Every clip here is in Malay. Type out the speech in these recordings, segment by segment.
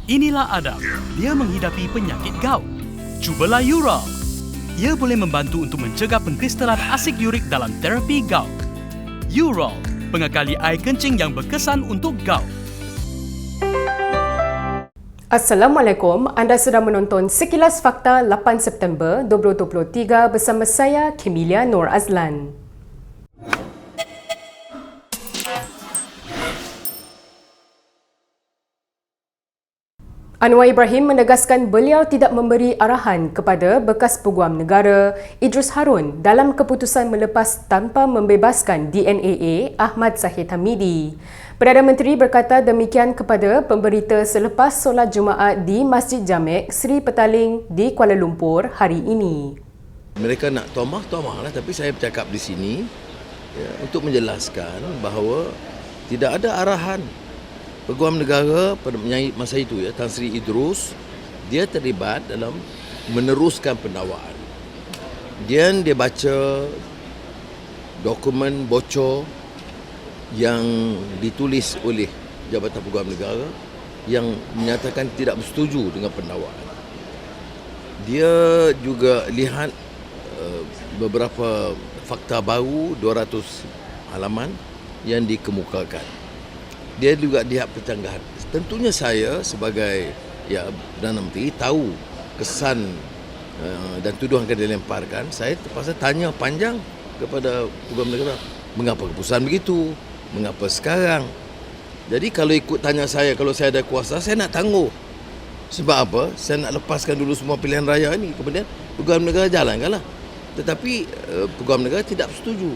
Inilah Adam. Dia menghidapi penyakit gout. Cubalah Ural. Ia boleh membantu untuk mencegah pengkristalan asid urik dalam terapi gout. Ural, pengekali air kencing yang berkesan untuk gout. Assalamualaikum, anda sedang menonton Sekilas Fakta 8 September 2023 bersama saya, Kemilia Nur Azlan. Anwar Ibrahim menegaskan beliau tidak memberi arahan kepada bekas Peguam Negara Idris Harun dalam keputusan melepas tanpa membebaskan DNAA Ahmad Zahid Hamidi. Perdana Menteri berkata demikian kepada pemberita selepas solat Jumaat di Masjid Jamek Seri Petaling di Kuala Lumpur hari ini. Mereka nak tomah lah, tapi saya bercakap di sini untuk menjelaskan bahawa tidak ada arahan. Peguam Negara pada masa itu Tan Sri Idrus, dia terlibat dalam meneruskan pendakwaan. Dia baca dokumen bocor yang ditulis oleh Jabatan Peguam Negara yang menyatakan tidak bersetuju dengan pendakwaan. Dia juga lihat beberapa fakta baru 200 halaman yang dikemukakan. Dia juga lihat percanggahan. Tentunya saya sebagai Perdana Menteri tahu kesan dan tuduhan yang dilemparkan. Saya terpaksa tanya panjang kepada Peguam Negara, mengapa keputusan begitu? Mengapa sekarang? Jadi kalau ikut tanya saya, kalau saya ada kuasa, saya nak tangguh. Sebab apa? Saya nak lepaskan dulu semua pilihan raya ini. Kemudian Peguam Negara jalankanlah. Tetapi Peguam Negara tidak setuju.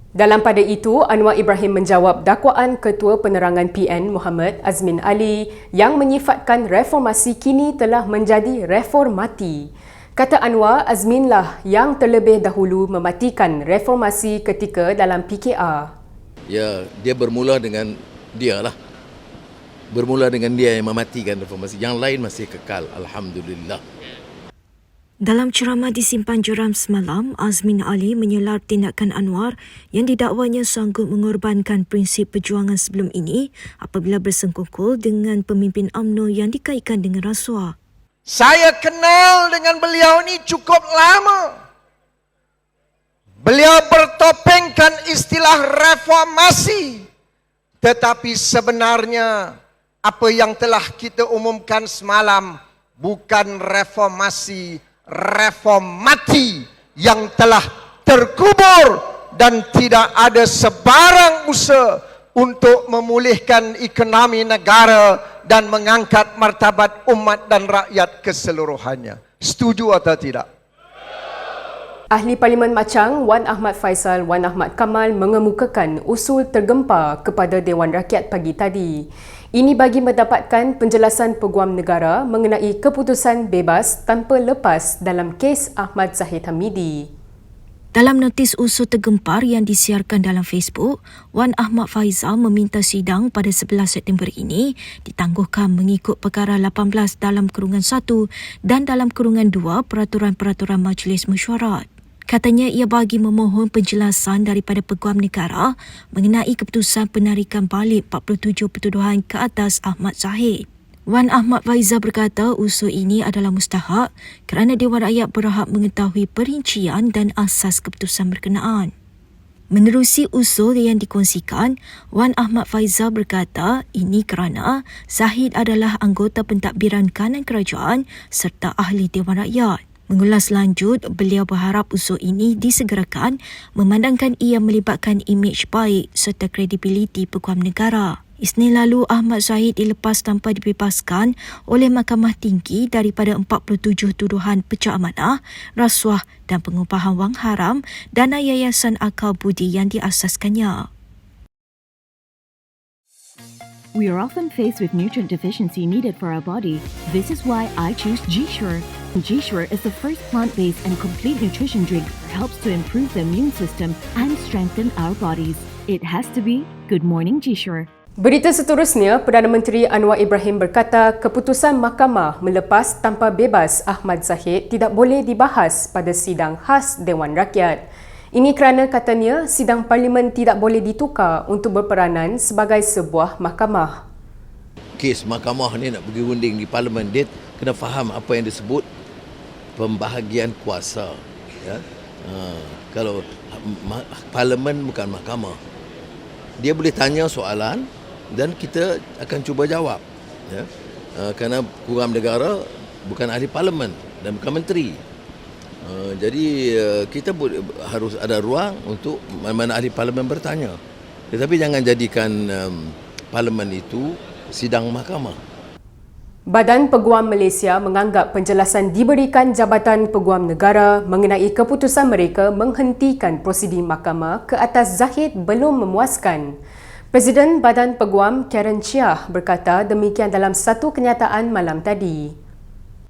Dalam pada itu, Anwar Ibrahim menjawab dakwaan Ketua Penerangan PN Muhammad Azmin Ali yang menyifatkan reformasi kini telah menjadi reformati. Kata Anwar, Azminlah yang terlebih dahulu mematikan reformasi ketika dalam PKR. Ya, dia bermula dengan dia lah. Bermula dengan dia yang mematikan reformasi. Yang lain masih kekal, alhamdulillah. Dalam ceramah di Simpan Jeram semalam, Azmin Ali menyelar tindakan Anwar yang didakwanya sanggup mengorbankan prinsip perjuangan sebelum ini apabila bersengkukul dengan pemimpin UMNO yang dikaitkan dengan rasuah. Saya kenal dengan beliau ini cukup lama. Beliau bertopengkan istilah reformasi. Tetapi sebenarnya apa yang telah kita umumkan semalam bukan reformasi, reformati yang telah terkubur dan tidak ada sebarang usaha untuk memulihkan ekonomi negara dan mengangkat martabat umat dan rakyat keseluruhannya. Setuju atau tidak? Ahli Parlimen Machang Wan Ahmad Faisal Wan Ahmad Kamal mengemukakan usul tergempar kepada Dewan Rakyat pagi tadi. Ini bagi mendapatkan penjelasan Peguam Negara mengenai keputusan bebas tanpa lepas dalam kes Ahmad Zahid Hamidi. Dalam notis usul tergempar yang disiarkan dalam Facebook, Wan Ahmad Faisal meminta sidang pada 11 September ini ditangguhkan mengikut perkara 18 dalam kurungan 1 dan dalam kurungan 2 peraturan-peraturan Majlis Mesyuarat. Katanya ia bagi memohon penjelasan daripada Peguam Negara mengenai keputusan penarikan balik 47 pertuduhan ke atas Ahmad Zahid. Wan Ahmad Faisal berkata usul ini adalah mustahak kerana Dewan Rakyat berhak mengetahui perincian dan asas keputusan berkenaan. Menerusi usul yang dikongsikan, Wan Ahmad Faisal berkata ini kerana Zahid adalah anggota pentadbiran kanan kerajaan serta ahli Dewan Rakyat. Mengulas lanjut, beliau berharap usul ini disegerakan memandangkan ia melibatkan imej baik serta kredibiliti Peguam Negara. Isnin lalu, Ahmad Zahid dilepas tanpa dibebaskan oleh Mahkamah Tinggi daripada 47 tuduhan pecah amanah, rasuah dan pengupahan wang haram dana Yayasan Akal Budi yang diasaskannya. We are often faced with nutrient deficiency needed for our body. This is why I choose G-Sure. G-Sure is the first plant-based and complete nutrition drink that helps to improve the immune system and strengthen our bodies. It has to be Good Morning G-Sure. Berita seterusnya, Perdana Menteri Anwar Ibrahim berkata keputusan mahkamah melepas tanpa bebas Ahmad Zahid tidak boleh dibahas pada sidang khas Dewan Rakyat. Ini kerana katanya sidang parlimen tidak boleh ditukar untuk berperanan sebagai sebuah mahkamah. kes mahkamah ni nak pergi runding di parlimen, dia kena faham apa yang disebut pembahagian kuasa. Ya? Kalau parlimen bukan mahkamah, dia boleh tanya soalan dan kita akan cuba jawab. Ya? Kerana Kuruam Negara bukan ahli parlimen dan bukan menteri. Jadi kita harus ada ruang untuk mana ahli parlimen bertanya. Tetapi jangan jadikan parlimen itu sidang mahkamah. Badan Peguam Malaysia menganggap penjelasan diberikan Jabatan Peguam Negara mengenai keputusan mereka menghentikan prosiding mahkamah ke atas Zahid belum memuaskan. Presiden Badan Peguam Karen Chia berkata demikian dalam satu kenyataan malam tadi.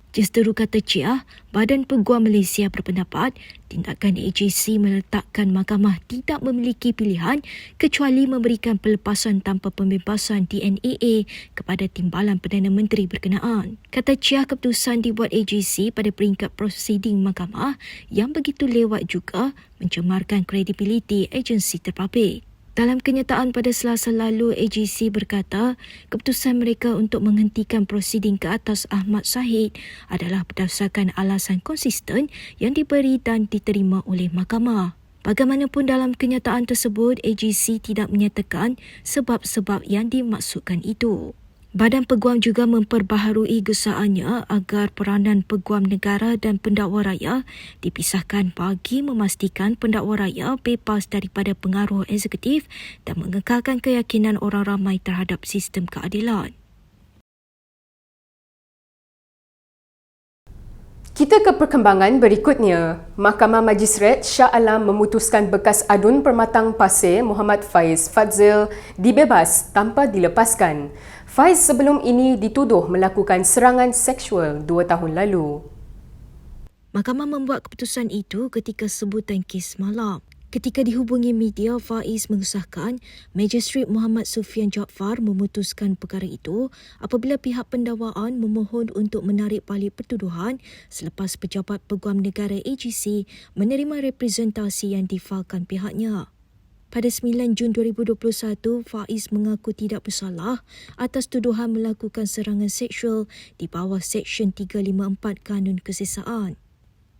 Justeru kata Chia, Badan Peguam Malaysia berpendapat tindakan AJC meletakkan mahkamah tidak memiliki pilihan kecuali memberikan pelepasan tanpa pembebasan DNAA kepada Timbalan Perdana Menteri berkenaan. Kata Chia, keputusan dibuat AJC pada peringkat prosiding mahkamah yang begitu lewat juga mencemarkan kredibiliti agensi terpabrik. Dalam kenyataan pada Selasa lalu, AJC berkata keputusan mereka untuk menghentikan prosiding ke atas Ahmad Zahid adalah berdasarkan alasan konsisten yang diberi dan diterima oleh mahkamah. Bagaimanapun dalam kenyataan tersebut, AJC tidak menyatakan sebab-sebab yang dimaksudkan itu. Badan Peguam juga memperbaharui gesaannya agar peranan Peguam Negara dan Pendakwa Raya dipisahkan bagi memastikan Pendakwa Raya bebas daripada pengaruh eksekutif dan mengekalkan keyakinan orang ramai terhadap sistem keadilan. Kita ke perkembangan berikutnya. Mahkamah Majistret Shah Alam memutuskan bekas adun Permatang Pasir Muhammad Faiz Fadzil dibebas tanpa dilepaskan. Faiz sebelum ini dituduh melakukan serangan seksual 2 tahun lalu. Mahkamah membuat keputusan itu ketika sebutan kes malam. Ketika dihubungi media, Faiz mengesahkan Magistrate Muhammad Sufian Jaafar memutuskan perkara itu apabila pihak pendakwaan memohon untuk menarik balik pertuduhan selepas Pejabat Peguam Negara AGC menerima representasi yang difalkan pihaknya. Pada 9 Jun 2021, Faiz mengaku tidak bersalah atas tuduhan melakukan serangan seksual di bawah Seksyen 354 Kanun Kesesaan.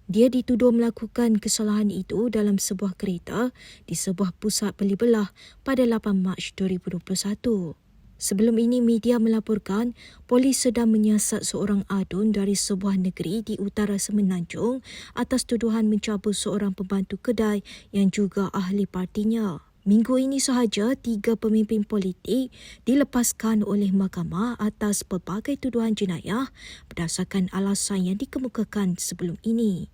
Dia dituduh melakukan kesalahan itu dalam sebuah kereta di sebuah pusat beli belah pada 8 Mac 2021. Sebelum ini, media melaporkan polis sedang menyiasat seorang adun dari sebuah negeri di utara Semenanjung atas tuduhan mencabul seorang pembantu kedai yang juga ahli partinya. Minggu ini sahaja, 3 pemimpin politik dilepaskan oleh mahkamah atas pelbagai tuduhan jenayah berdasarkan alasan yang dikemukakan sebelum ini.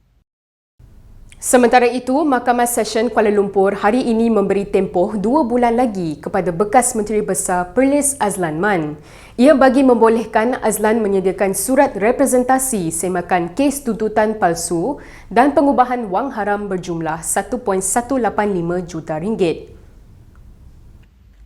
Sementara itu, Mahkamah Session Kuala Lumpur hari ini memberi tempoh 2 bulan lagi kepada bekas Menteri Besar Perlis Azlan Man. Ia bagi membolehkan Azlan menyediakan surat representasi semakan kes tuntutan palsu dan pengubahan wang haram berjumlah 1.185 juta ringgit.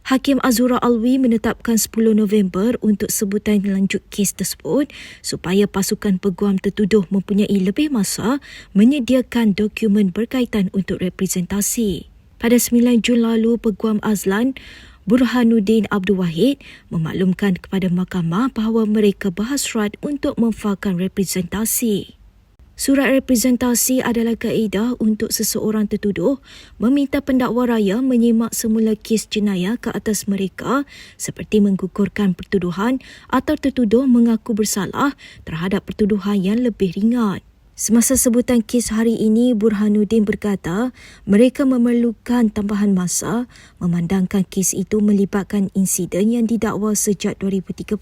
Hakim Azura Alwi menetapkan 10 November untuk sebutan lanjut kes tersebut supaya pasukan peguam tertuduh mempunyai lebih masa menyediakan dokumen berkaitan untuk representasi. Pada 9 Jun lalu, Peguam Azlan Burhanuddin Abdul Wahid memaklumkan kepada mahkamah bahawa mereka berhasrat untuk memfalkan representasi. Surat representasi adalah kaedah untuk seseorang tertuduh meminta pendakwa raya menyimak semula kes jenayah ke atas mereka seperti menggugurkan pertuduhan atau tertuduh mengaku bersalah terhadap pertuduhan yang lebih ringan. Semasa sebutan kes hari ini, Burhanuddin berkata mereka memerlukan tambahan masa memandangkan kes itu melibatkan insiden yang didakwa sejak 2013.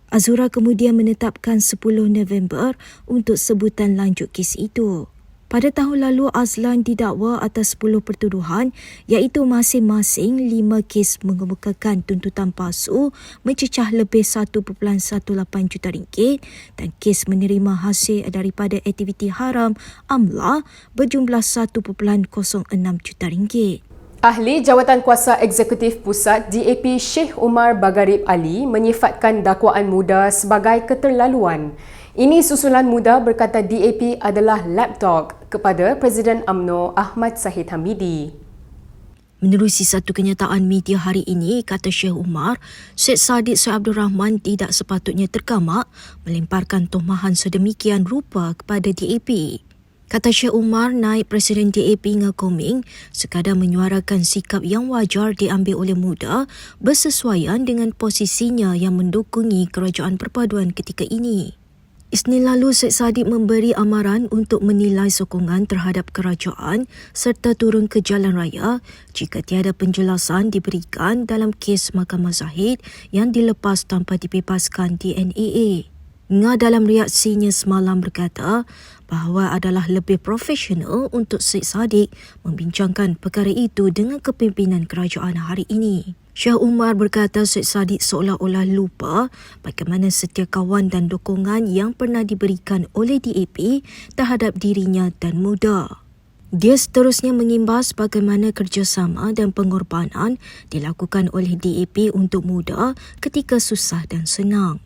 Azura kemudian menetapkan 10 November untuk sebutan lanjut kes itu. Pada tahun lalu, Azlan didakwa atas 10 pertuduhan iaitu masing-masing 5 kes mengemukakan tuntutan palsu mencecah lebih 1.18 juta ringgit dan kes menerima hasil daripada aktiviti haram amla berjumlah 1.06 juta ringgit. Ahli Jawatan Kuasa Eksekutif Pusat DAP Sheikh Umar Bagharib Ali menyifatkan dakwaan muda sebagai keterlaluan. Ini susulan muda berkata DAP adalah lapdog kepada Presiden UMNO Ahmad Zahid Hamidi. Menerusi satu kenyataan media hari ini, kata Syekh Umar, Syed Saddiq Syed Abdul Rahman tidak sepatutnya tergamak melemparkan tomahan sedemikian rupa kepada DAP. Kata Syekh Umar, naib Presiden DAP Ngah Koming sekadar menyuarakan sikap yang wajar diambil oleh MUDA bersesuaian dengan posisinya yang mendukungi kerajaan perpaduan ketika ini. Isnin lalu, Syed Saddiq memberi amaran untuk menilai sokongan terhadap kerajaan serta turun ke jalan raya jika tiada penjelasan diberikan dalam kes Mahkamah Zahid yang dilepas tanpa dibebaskan DNAA. Ngah dalam reaksinya semalam berkata bahawa adalah lebih profesional untuk Syed Saddiq membincangkan perkara itu dengan kepimpinan kerajaan hari ini. Syekh Umar berkata Syed Saddiq seolah-olah lupa bagaimana setia kawan dan dukungan yang pernah diberikan oleh DAP terhadap dirinya dan MUDA. Dia seterusnya mengimbas bagaimana kerjasama dan pengorbanan dilakukan oleh DAP untuk MUDA ketika susah dan senang.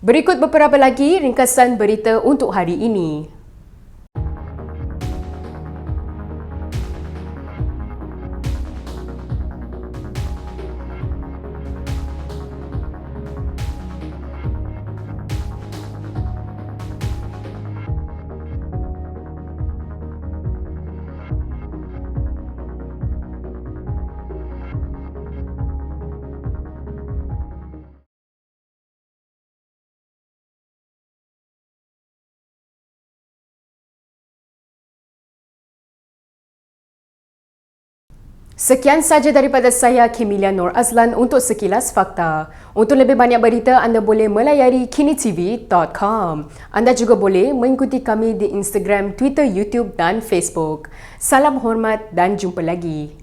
Berikut beberapa lagi ringkasan berita untuk hari ini. Sekian saja daripada saya, Kimilia Nur Azlan untuk Sekilas Fakta. Untuk lebih banyak berita, anda boleh melayari kinitv.com. Anda juga boleh mengikuti kami di Instagram, Twitter, YouTube dan Facebook. Salam hormat dan jumpa lagi.